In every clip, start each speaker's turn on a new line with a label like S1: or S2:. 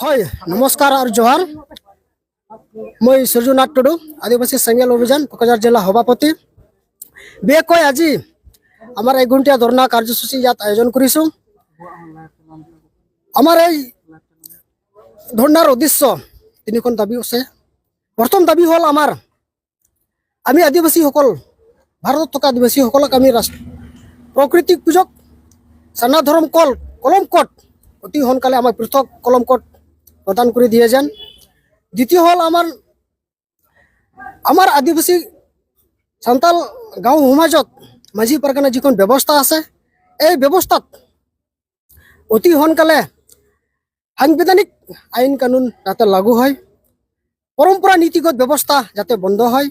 S1: হয় নমস্কাৰ আৰু জোহাৰ মই সূৰ্যনাথ টুডু আদিবাসী চেঙেল অভিযান কোকৰাঝাৰ জিলা সভাপতি বিশেষকৈ আজি আমাৰ এঘণ্টীয়া ধৰ্ণা কাৰ্যসূচী ইয়াত আয়োজন কৰিছোঁ। আমাৰ এই ধৰ্ণাৰ উদ্দেশ্য তিনিখন দাবী আছে। প্ৰথম দাবী হ'ল আমি আদিবাসীসকল ভাৰতত থকা আদিবাসীসকলক আমি প্ৰকৃতিক পূজক চানা ধৰম কলম কট অতি সোনকালে আমাৰ পৃথক কলম কট প্ৰদান কৰি দিয়ে যেন। দ্বিতীয় হ'ল আমাৰ আদিবাসী সান্তাল গাঁও সমাজত মাঝি পাৰগানা যিখন ব্যৱস্থা আছে এই ব্যৱস্থাত অতি সোনকালে সাংবিধানিক আইন কানুন যাতে লাগু হয়, পৰম্পৰা নীতিগত ব্যৱস্থা যাতে বন্ধ হয়,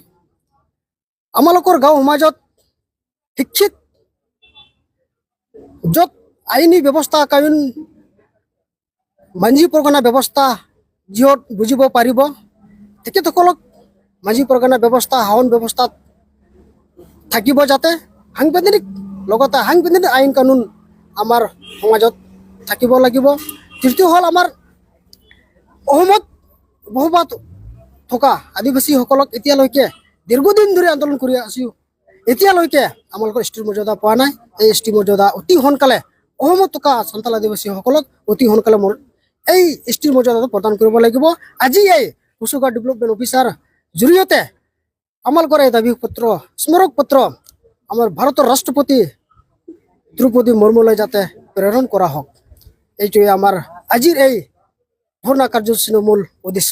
S1: আমালোকৰ গাঁও সমাজত শিক্ষিত য'ত আইনী ব্যৱস্থা কানুন মাঝি পৰগনা ব্যৱস্থা যিহত বুজিব পাৰিব তেখেতসকলক মাঝি পৰগনা ব্যৱস্থা শাসন ব্যৱস্থাত থাকিব যাতে সাংবিধানিক লগতে সাংবিধানিক আইন কানুন আমাৰ সমাজত থাকিব লাগিব। তৃতীয় হ'ল আমাৰ অসমত বসবাস থকা আদিবাসীসকলক এতিয়ালৈকে দীৰ্ঘদিন ধৰি আন্দোলন কৰি আছোঁ, এতিয়ালৈকে আমালোকৰ এছ টিৰ মৰ্যাদা পোৱা নাই। এই এছ টি মৰ্যাদা অতি সোনকালে অসমত থকা সান্তাল আদিবাসীসকলক অতি সোনকালে এই এছ টিৰ মৰ্যাদাটো প্ৰদান কৰিব লাগিব। আজি এই কোচুগাঁও ডেভেলপমেণ্ট অফিচাৰ জৰিয়তে আমালোকৰ এই দাবী পত্ৰ স্মাৰক পত্ৰ আমাৰ ভাৰতৰ ৰাষ্ট্ৰপতি দ্ৰৌপদী মুৰ্মুলৈ যাতে প্ৰেৰণ কৰা হওক, এইটোৱে আমাৰ আজিৰ এই ধৰ্ণা কাৰ্যসূচীৰ মূল উদ্দেশ্য।